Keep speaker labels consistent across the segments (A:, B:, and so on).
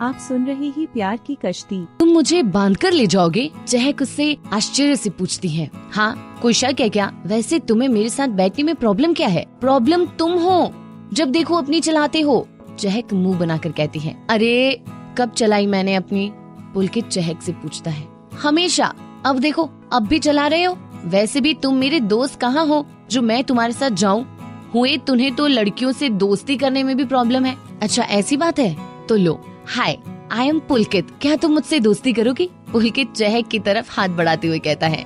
A: आप सुन रहे ही प्यार की कश्ती।
B: तुम मुझे बांध कर ले जाओगे? चहक उससे आश्चर्य से पूछती है। हाँ, कोई शक है क्या? वैसे तुम्हें मेरे साथ बैठने में प्रॉब्लम क्या है? प्रॉब्लम तुम हो, जब देखो अपनी चलाते हो। चहक मुंह बनाकर कहती है। अरे कब चलाई मैंने अपनी? पुलकित चहक से पूछता है। हमेशा। अब देखो, अब भी चला रहे हो। वैसे भी तुम मेरे दोस्त कहाँ हो जो मैं तुम्हारे साथ जाऊँ? हुए तुम्हें तो लड़कियों से दोस्ती करने में भी प्रॉब्लम है। अच्छा ऐसी बात है तो लो। हाय, आई एम पुलकित, क्या तुम मुझसे दोस्ती करोगी? पुलकित चहक की तरफ हाथ बढ़ाते हुए कहता है।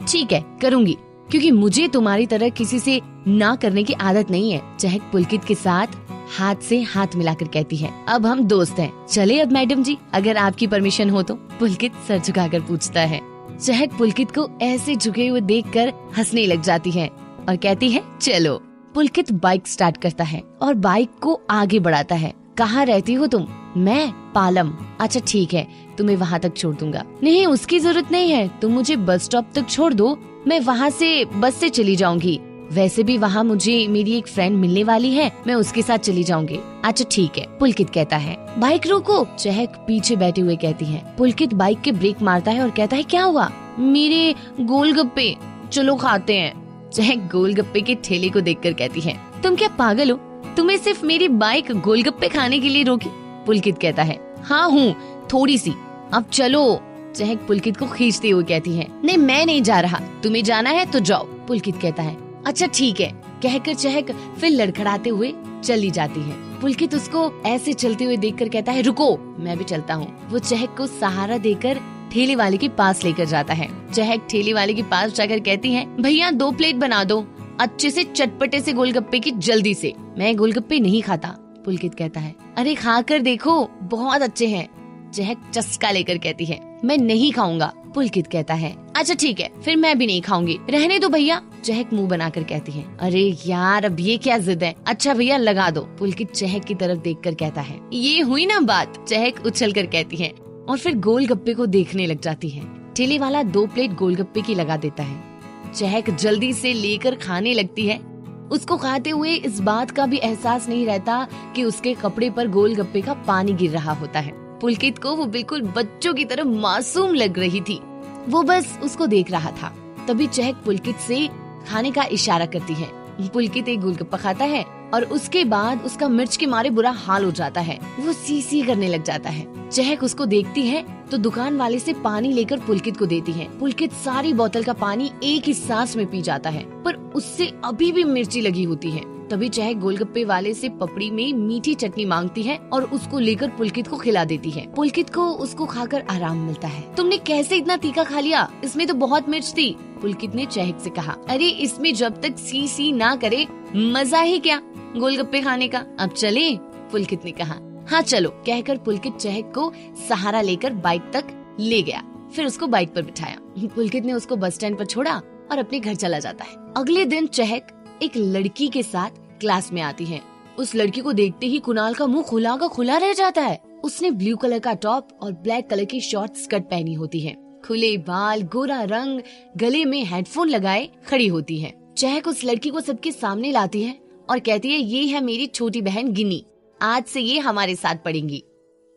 B: ठीक है, करूँगी, क्योंकि मुझे तुम्हारी तरह किसी से ना करने की आदत नहीं है। चहक पुलकित के साथ हाथ से हाथ मिलाकर कहती है। अब हम दोस्त हैं। चले अब मैडम जी, अगर आपकी परमिशन हो तो? पुलकित सर झुकाकर पूछता है। चहक पुलकित को ऐसे झुके हुए देखकर हंसने लग जाती है और कहती है चलो। पुलकित बाइक स्टार्ट करता है और बाइक को आगे बढ़ाता है। कहाँ रहती हो तुम? मैं पालम। अच्छा ठीक है, तुम्हें वहाँ तक छोड़ दूंगा। नहीं, उसकी जरूरत नहीं है, तुम मुझे बस स्टॉप तक छोड़ दो, मैं वहाँ से बस से चली जाऊंगी। वैसे भी वहाँ मुझे मेरी एक फ्रेंड मिलने वाली है, मैं उसके साथ चली जाऊंगी। अच्छा ठीक है, पुलकित कहता है। बाइक रोको, चहक पीछे बैठे हुए कहती है। पुलकित बाइक के ब्रेक मारता है और कहता है क्या हुआ? मेरे गोलगप्पे, चलो खाते हैं। चहक गोलगप्पे के ठेले को देखकर कहती है। तुम क्या पागल हो? तुम्हें सिर्फ मेरी बाइक गोलगप्पे खाने के लिए रोकी? पुलकित कहता है। हाँ हूँ, थोड़ी सी, अब चलो। चहक पुलकित को खींचते हुए कहती है। नहीं, मैं नहीं जा रहा, तुम्हें जाना है तो जाओ। पुलकित कहता है। अच्छा ठीक है, कहकर चहक फिर लड़खड़ाते हुए चली जाती है। पुलकित उसको ऐसे चलते हुए देखकर कहता है रुको, मैं भी चलता हूँ। वो चहक को सहारा देकर ठेले वाले के पास लेकर जाता है। चहक ठेले वाले के पास जाकर कहती है, भैया 2 प्लेट बना दो, अच्छे से चटपटे से गोलगप्पे की, जल्दी से। मैं गोलगप्पे नहीं खाता। पुलकित कहता है। अरे खा कर देखो, बहुत अच्छे हैं। चहक चस्का लेकर कहती है, मैं नहीं खाऊंगा। पुलकित कहता है। अच्छा ठीक है, फिर मैं भी नहीं खाऊंगी, रहने दो भैया। चहक मुंह बनाकर कहती है। अरे यार, अब ये क्या जिद है? अच्छा भैया लगा दो। पुलकित चहक की तरफ देखकर कहता है। ये हुई ना बात? चहक उछल कर कहती है और फिर गोलगप्पे को देखने लग जाती है। ठेले वाला 2 प्लेट गोलगप्पे की लगा देता है। चहक जल्दी से लेकर खाने लगती है। उसको खाते हुए इस बात का भी एहसास नहीं रहता कि उसके कपड़े पर गोलगप्पे का पानी गिर रहा होता है। पुलकित को वो बिल्कुल बच्चों की तरह मासूम लग रही थी। वो बस उसको देख रहा था। तभी चहक पुलकित से खाने का इशारा करती है। पुलकित एक गोलगप्पा खाता है और उसके बाद उसका मिर्च के मारे बुरा हाल हो जाता है। वो सी सी करने लग जाता है। चहक उसको देखती है तो दुकान वाले से पानी लेकर पुलकित को देती है। पुलकित सारी बोतल का पानी एक ही सांस में पी जाता है, पर उससे अभी भी मिर्ची लगी होती है। तभी चहक गोलगप्पे वाले से पपड़ी में मीठी चटनी मांगती है और उसको लेकर पुलकित को खिला देती है। पुलकित को उसको खाकर आराम मिलता है। तुमने कैसे इतना तीखा खा लिया? इसमें तो बहुत मिर्च थी। पुलकित ने चहक से कहा। अरे इसमें जब तक सी सी ना करे मजा ही क्या गोलगप्पे खाने का। अब चले? पुलकित ने कहा। हाँ चलो, कहकर पुलकित चहक को सहारा लेकर बाइक तक ले गया, फिर उसको बाइक पर बिठाया। पुलकित ने उसको बस स्टैंड पर छोड़ा और अपने घर चला जाता है। अगले दिन चहक एक लड़की के साथ क्लास में आती है। उस लड़की को देखते ही कुणाल का मुंह खुला का खुला रह जाता है। उसने ब्लू कलर का टॉप और ब्लैक कलर की शॉर्ट स्कर्ट पहनी होती है। खुले बाल, गोरा रंग, गले में हेडफोन लगाए खड़ी होती है। चहक उस लड़की को सबके सामने लाती है और कहती है, ये है मेरी छोटी बहन गिनी, आज से ये हमारे साथ पढ़ेंगी।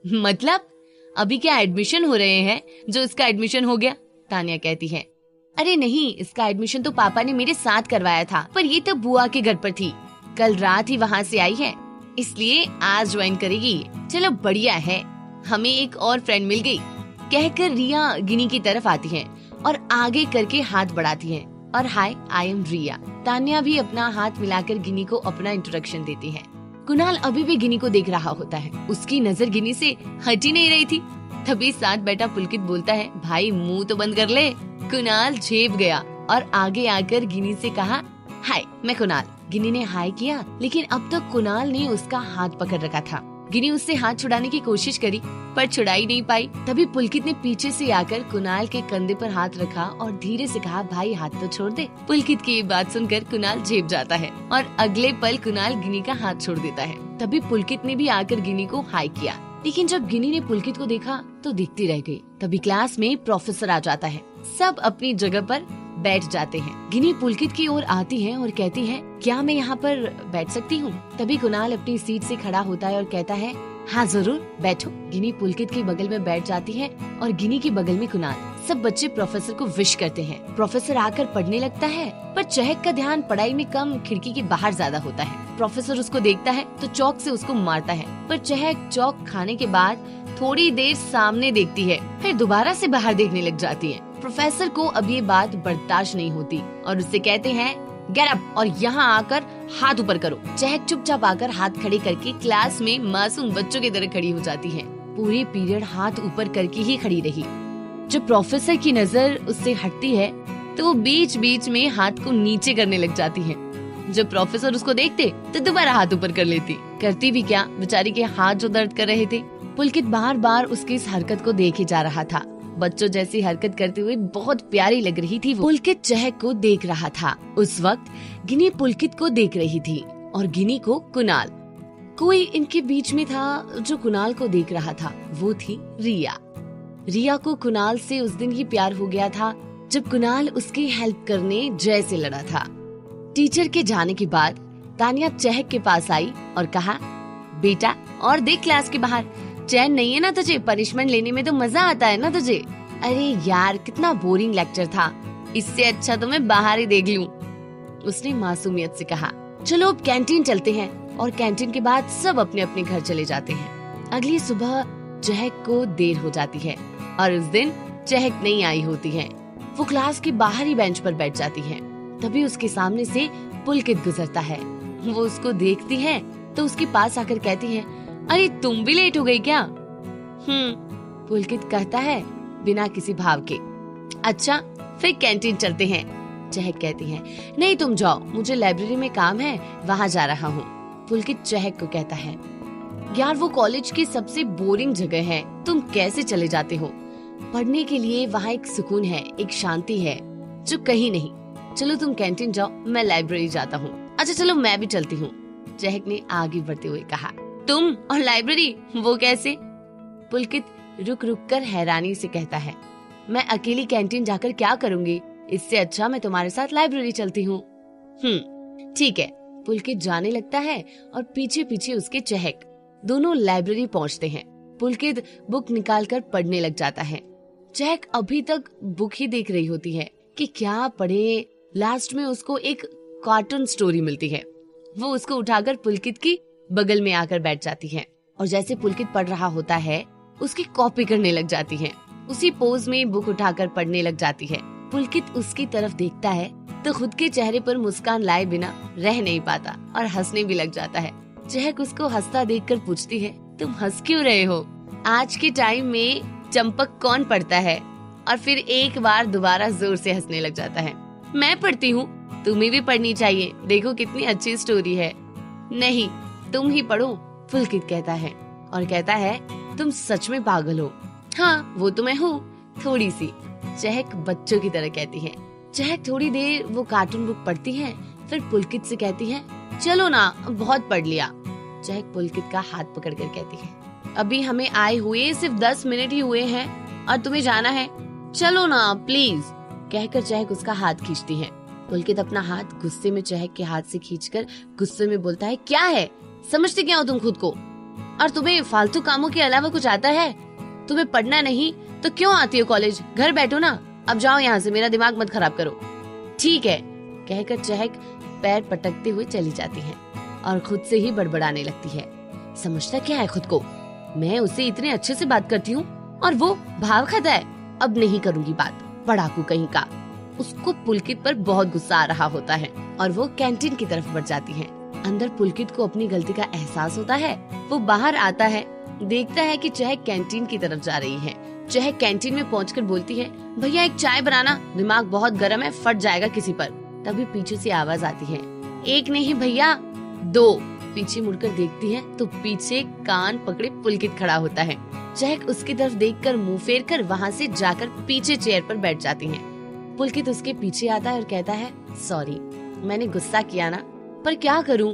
B: मतलब अभी क्या एडमिशन हो रहे हैं जो इसका एडमिशन हो गया? तानिया कहती है। अरे नहीं, इसका एडमिशन तो पापा ने मेरे साथ करवाया था, पर ये तो बुआ के घर पर थी, कल रात ही वहाँ से आई है, इसलिए आज ज्वाइन करेगी। चलो बढ़िया है, हमें एक और फ्रेंड मिल गई। कहकर रिया गिनी की तरफ आती है और आगे करके हाथ बढ़ाती है और हाय, आई एम रिया। तानिया भी अपना हाथ मिलाकर गिनी को अपना इंट्रोडक्शन देती है। कुणाल अभी भी गिनी को देख रहा होता है। उसकी नजर गिनी से हट ही नहीं रही थी। तभी साथ बैठा पुलकित बोलता है, भाई मुंह तो बंद कर ले। कुणाल झेप गया और आगे आकर गिनी से कहा, हाय मैं कुणाल। गिनी ने हाय किया, लेकिन अब तक कुणाल ने उसका हाथ पकड़ रखा था। गिनी उससे हाथ छुड़ाने की कोशिश करी, पर छुड़ा ही नहीं पाई। तभी पुलकित ने पीछे से आकर कुणाल के कंधे पर हाथ रखा और धीरे से कहा, भाई हाथ तो छोड़ दे। पुलकित की ये बात सुनकर कुणाल झेप जाता है और अगले पल कुणाल गिनी का हाथ छोड़ देता है। तभी पुलकित ने भी आकर गिनी को हाय किया, लेकिन जब गिनी ने पुलकित को देखा तो दिखती रह गई। तभी क्लास में प्रोफेसर आ जाता है। सब अपनी जगह पर बैठ जाते हैं। गिनी पुलकित की ओर आती है और कहती है, क्या मैं यहाँ पर बैठ सकती हूँ? तभी कुणाल अपनी सीट से खड़ा होता है और कहता है, हाँ जरूर, बैठो। गिनी पुलकित के बगल में बैठ जाती है और गिनी के बगल में कुणाल। सब बच्चे प्रोफेसर को विश करते हैं। प्रोफेसर आकर पढ़ने लगता है, पर चहक का ध्यान पढ़ाई में कम, खिड़की के बाहर ज्यादा होता है। प्रोफेसर उसको देखता है तो चौक से उसको मारता है, पर चहक चौक खाने के बाद थोड़ी देर सामने देखती है, फिर दोबारा से बाहर देखने लग जाती है। प्रोफेसर को अब ये बात बर्दाश्त नहीं होती और उससे कहते हैं, गेट अप और यहाँ आकर हाथ ऊपर करो। चहक चुपचाप आकर हाथ खड़े करके क्लास में मासूम बच्चों की तरह खड़ी हो जाती है। पूरे पीरियड हाथ ऊपर करके ही खड़ी रही। जब प्रोफेसर की नजर उससे हटती है तो वो बीच बीच में हाथ को नीचे करने लग जाती है। जब प्रोफेसर उसको देखते तो दोबारा हाथ ऊपर कर लेती। करती भी क्या, बेचारी के हाथ जो दर्द कर रहे थे। पुलकित बार बार उसकी इस हरकत को देखे जा रहा था। बच्चों जैसी हरकत करते हुए बहुत प्यारी लग रही थी। पुलकित चहक को देख रहा था। उस वक्त गिनी पुलकित को देख रही थी और गिनी को कुणाल। कोई इनके बीच में था जो कुणाल को देख रहा था। वो थी रिया। रिया को कुणाल से उस दिन ही प्यार हो गया था जब कुणाल उसकी हेल्प करने जय से लड़ा था। टीचर के जाने के बाद तानिया चहक के पास आई और कहा, बेटा और देख क्लास के बाहर, चैन नहीं है ना तुझे? पनिशमेंट लेने में तो मजा आता है ना तुझे? अरे यार कितना बोरिंग लेक्चर था, इससे अच्छा तो मैं बाहर ही देख लूं। उसने मासूमियत से कहा। चलो अब कैंटीन चलते हैं। और कैंटीन के बाद सब अपने अपने घर चले जाते हैं। अगली सुबह चहक को देर हो जाती है और उस दिन चहक नहीं आई होती है। वो क्लास की बाहरी बेंच पर बैठ जाती है। तभी उसके सामने से पुलकित गुजरता है। वो उसको देखती है तो उसके पास आकर कहती है, अरे तुम भी लेट हो गई क्या? पुलकित कहता है बिना किसी भाव के। अच्छा फिर कैंटीन चलते हैं। चहक कहती है, नहीं तुम जाओ, मुझे लाइब्रेरी में काम है, वहाँ जा रहा हूँ। पुलकित चहक को कहता है, यार वो कॉलेज की सबसे बोरिंग जगह है, तुम कैसे चले जाते हो? पढ़ने के लिए वहाँ एक सुकून है, एक शांति है जो कहीं नहीं। चलो तुम कैंटीन जाओ, मैं लाइब्रेरी जाता हूँ। अच्छा चलो मैं भी चलती हूँ, चहक ने आगे बढ़ते हुए कहा। तुम और लाइब्रेरी, वो कैसे? पुलकित रुक रुक कर हैरानी से कहता है, मैं अकेली कैंटीन जाकर क्या करूँगी? इससे अच्छा मैं तुम्हारे साथ लाइब्रेरी चलती हूँ। ठीक है। पुलकित जाने लगता है और पीछे पीछे उसके चहक। दोनों लाइब्रेरी पहुँचते हैं। पुलकित बुक निकालकर पढ़ने लग जाता है। चहक अभी तक बुक ही देख रही होती है कि क्या पढ़े। लास्ट में उसको एक कार्टून स्टोरी मिलती है। वो उसको उठाकर पुलकित की बगल में आकर बैठ जाती है और जैसे पुलकित पढ़ रहा होता है उसकी कॉपी करने लग जाती है। उसी पोज में बुक उठाकर पढ़ने लग जाती है। पुलकित उसकी तरफ देखता है तो खुद के चेहरे पर मुस्कान लाए बिना रह नहीं पाता और हंसने भी लग जाता है। चहक उसको हंसता देखकर पूछती है, तुम हंस क्यों रहे हो? आज के टाइम में चंपक कौन पढ़ता है? और फिर एक बार दोबारा जोर से हंसने लग जाता है। मैं पढ़ती हूँ, तुम्हें भी पढ़नी चाहिए, देखो कितनी अच्छी स्टोरी है। नहीं तुम ही पढ़ो, पुलकित कहता है और कहता है, तुम सच में पागल हो। हाँ वो तो मैं हूँ, थोड़ी सी, चहक बच्चों की तरह कहती है। चहक थोड़ी देर वो कार्टून बुक पढ़ती है, फिर पुलकित से कहती है, चलो ना बहुत पढ़ लिया। चहक पुलकित का हाथ पकड़कर कहती है, अभी हमें आए हुए सिर्फ 10 मिनट ही हुए हैं और तुम्हें जाना है, चलो ना प्लीज। कहकर चहक उसका हाथ खींचती है। पुलकित अपना हाथ गुस्से में चहक के हाथ से खींचकर गुस्से में बोलता है, क्या है, समझते क्या हो तुम खुद को? और तुम्हें फालतू कामों के अलावा कुछ आता है? तुम्हें पढ़ना नहीं तो क्यों आती हो कॉलेज? घर बैठो ना, अब जाओ यहाँ से, मेरा दिमाग मत खराब करो। ठीक है, कहकर चहक पैर पटकते हुए चली जाती है और खुद से ही बड़बड़ाने लगती है। समझता क्या है खुद को? मैं उससे इतने अच्छे से बात करती हूँ और वो भाव खाता है। अब नहीं करूँगी बात, पढ़ाकू कहीं का। उसको पुलकित पर बहुत गुस्सा आ रहा होता है और वो कैंटीन की तरफ बढ़ जाती है। अंदर पुलकित को अपनी गलती का एहसास होता है। वो बाहर आता है, देखता है कि चहक कैंटीन की तरफ जा रही है। चहक कैंटीन में पहुंचकर बोलती है, भैया एक चाय बनाना, दिमाग बहुत गर्म है, फट जाएगा किसी पर। तभी पीछे से आवाज आती है, एक नहीं भैया 2। पीछे मुड़कर देखती है तो पीछे कान पकड़े पुलकित खड़ा होता है। चहक उसकी तरफ देखकर मुंह फेर कर वहाँ से जाकर पीछे चेयर पर बैठ जाती है। पुलकित उसके पीछे आता है और कहता है, सॉरी मैंने गुस्सा किया ना, पर क्या करूं,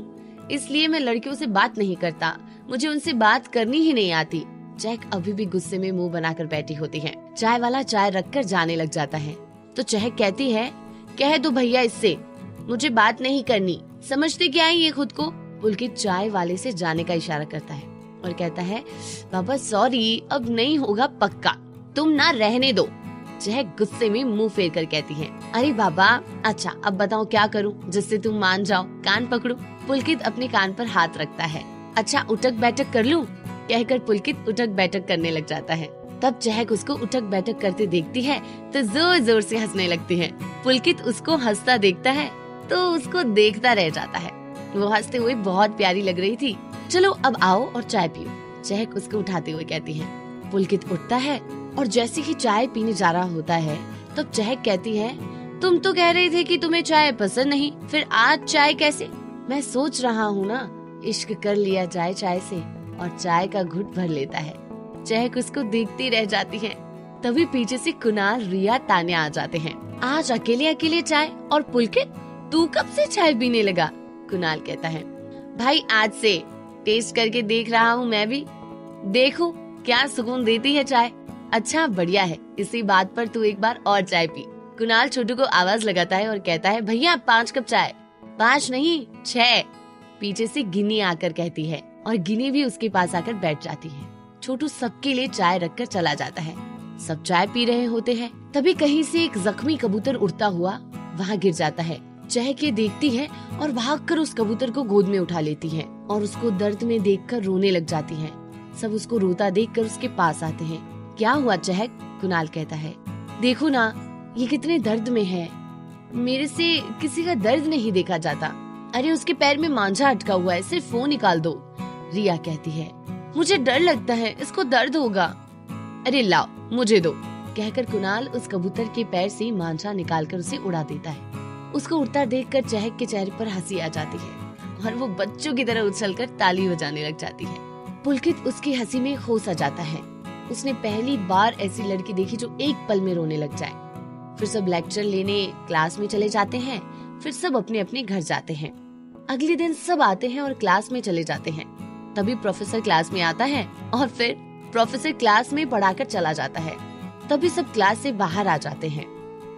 B: इसलिए मैं लड़कियों से बात नहीं करता, मुझे उनसे बात करनी ही नहीं आती। चहक अभी भी गुस्से में मुंह बनाकर बैठी होती है। चाय वाला चाय रखकर जाने लग जाता है तो चहक कहती है, कह दो भैया इससे, मुझे बात नहीं करनी, समझते क्या है ये खुद को? पुलकित चाय वाले से जाने का इशारा करता है। और कहता है बाबा सॉरी, अब नहीं होगा पक्का, तुम ना रहने दो। चहक गुस्से में मुंह फेर कर कहती है अरे बाबा अच्छा अब बताओ क्या करूं जिससे तुम मान जाओ, कान पकड़ो। पुलकित अपने कान पर हाथ रखता है। अच्छा उठक बैठक कर लूं? कहकर पुलकित उठक बैठक करने लग जाता है। तब चहक उसको उठक बैठक करते देखती है तो जोर जोर से हंसने लगती है। पुलकित उसको हंसता देखता है तो उसको देखता रह जाता है। वो हंसते हुए बहुत प्यारी लग रही थी। चलो अब आओ और चाय पियो, चहक उसको उठाते हुए कहती है। पुलकित उठता है और जैसे ही चाय पीने जा रहा होता है तब चहक कहती है तुम तो कह रहे थे कि तुम्हें चाय पसंद नहीं, फिर आज चाय कैसे? मैं सोच रहा हूँ ना, इश्क कर लिया जाए चाय से। और चाय का घुट भर लेता है। चहक उसको देखती रह जाती है। तभी पीछे से कुणाल, रिया, तान्या आ जाते हैं। आज अकेले अकेले चाय? और पुलकित तू कब से चाय पीने लगा? कुणाल कहता है भाई आज से टेस्ट करके देख रहा हूँ मैं भी, देखो क्या सुकून देती है चाय। अच्छा बढ़िया है, इसी बात पर तू एक बार और चाय पी। कुणाल छोटू को आवाज लगाता है और कहता है भैया 5 कप चाय। 5 नहीं 6, पीछे से गिनी आकर कहती है और गिनी भी उसके पास आकर बैठ जाती है। छोटू सबके लिए चाय रखकर चला जाता है। सब चाय पी रहे होते हैं। तभी कहीं से एक जख्मी कबूतर उड़ता हुआ वहाँ गिर जाता है। चहक ये देखती है और भागकर उस कबूतर को गोद में उठा लेती है और उसको दर्द में देखकर रोने लग जाती है। सब उसको रोता देखकर उसके पास आते हैं। क्या हुआ चहक? कुणाल कहता है देखो ना ये कितने दर्द में है, मेरे से किसी का दर्द नहीं देखा जाता। अरे उसके पैर में मांझा अटका हुआ है, सिर्फ वो निकाल दो। रिया कहती है मुझे डर लगता है, इसको दर्द होगा। अरे लाओ मुझे दो, कहकर कुणाल उस कबूतर के पैर से मांझा निकालकर उसे उड़ा देता है। उसको उड़ता देखकर चहक के चेहरे पर हंसी आ जाती है और वो बच्चों की तरह उछलकर ताली बजाने लग जाती है। पुलकित उसकी हंसी में खो सा जाता है। उसने पहली बार ऐसी लड़की देखी जो एक पल में रोने लग जाए। फिर सब लेक्चर लेने क्लास में चले जाते हैं। फिर सब अपने अपने घर जाते हैं। अगले दिन सब आते हैं और क्लास में चले जाते हैं। तभी प्रोफेसर क्लास में आता है और फिर प्रोफेसर क्लास में पढ़ाकर चला जाता है। तभी सब क्लास से बाहर आ जाते हैं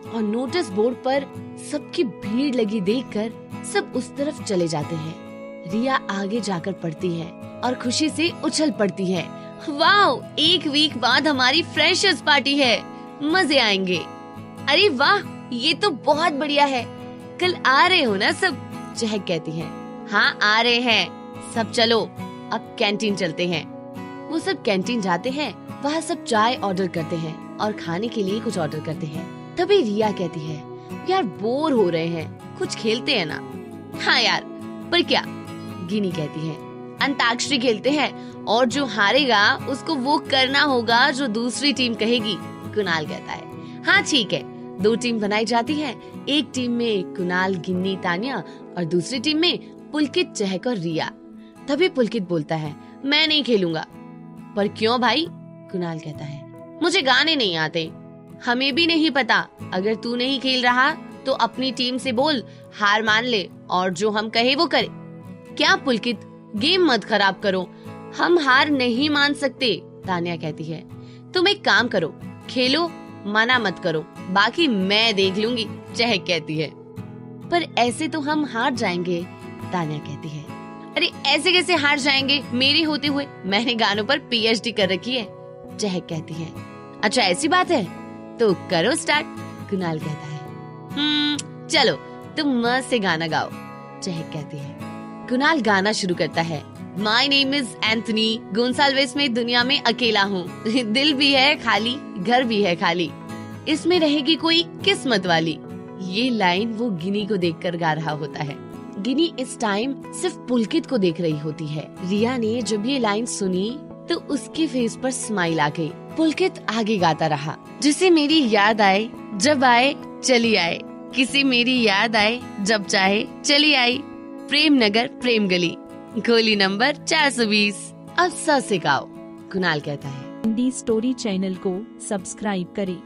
B: और नोटिस बोर्ड पर सबकी भीड़ लगी देखकर सब उस तरफ चले जाते हैं। रिया आगे जाकर पढ़ती है और खुशी से उछल पड़ती है। वाओ, 1 वीक बाद हमारी फ्रेशर्स पार्टी है, मजे आएंगे। अरे वाह, ये तो बहुत बढ़िया है, कल आ रहे हो ना सब? चहक कहती है हाँ आ रहे हैं सब, चलो अब कैंटीन चलते हैं। वो सब कैंटीन जाते हैं। वहाँ सब चाय ऑर्डर करते हैं और खाने के लिए कुछ ऑर्डर करते हैं। तभी रिया कहती है यार बोर हो रहे हैं, कुछ खेलते हैं ना? हाँ यार, पर क्या? गिनी कहती है अंताक्षरी खेलते हैं और जो हारेगा उसको वो करना होगा जो दूसरी टीम कहेगी। कुणाल कहता है हाँ ठीक है। 2 टीम बनाई जाती है। एक टीम में कुणाल, गिन्नी, तान्या और दूसरी टीम में पुलकित, चहक और रिया। तभी पुलकित बोलता है मैं नहीं खेलूंगा। पर क्यों भाई? कुणाल कहता है मुझे गाने नहीं आते। हमें भी नहीं पता, अगर तू नहीं खेल रहा तो अपनी टीम से बोल हार मान ले और जो हम कहे वो करे। क्या पुलकित, गेम मत खराब करो, हम हार नहीं मान सकते। तान्या कहती है तुम एक काम करो, खेलो, मना मत करो, बाकी मैं देख लूंगी। चहक कहती है पर ऐसे तो हम हार जाएंगे। तान्या कहती है अरे ऐसे कैसे हार जाएंगे मेरे होते हुए, मैंने गानों पर PhD कर रखी है। चहक कहती है अच्छा ऐसी बात है तो करो स्टार्ट। कुणाल कहता है चलो तुम मस्त से गाना गाओ। चहक कहती है। कुणाल गाना शुरू करता है my name is Anthony Gonsalves, में दुनिया में अकेला हूँ, दिल भी है खाली, घर भी है खाली, इसमें रहेगी कोई किस्मत वाली। ये लाइन वो गिनी को देखकर गा रहा होता है। गिनी इस टाइम सिर्फ पुलकित को देख रही होती है। रिया ने जब ये लाइन सुनी तो उसके फेस पर स्माइल आ गई। पुलकित आगे गाता रहा जिसे मेरी याद आए जब आए चली आए, किसी मेरी याद आए जब चाहे चली आई, प्रेम नगर प्रेम गली, गोली नंबर 420। अब सा से गाओ। कुणाल कहता है
A: हिंदी स्टोरी चैनल को सब्सक्राइब करें।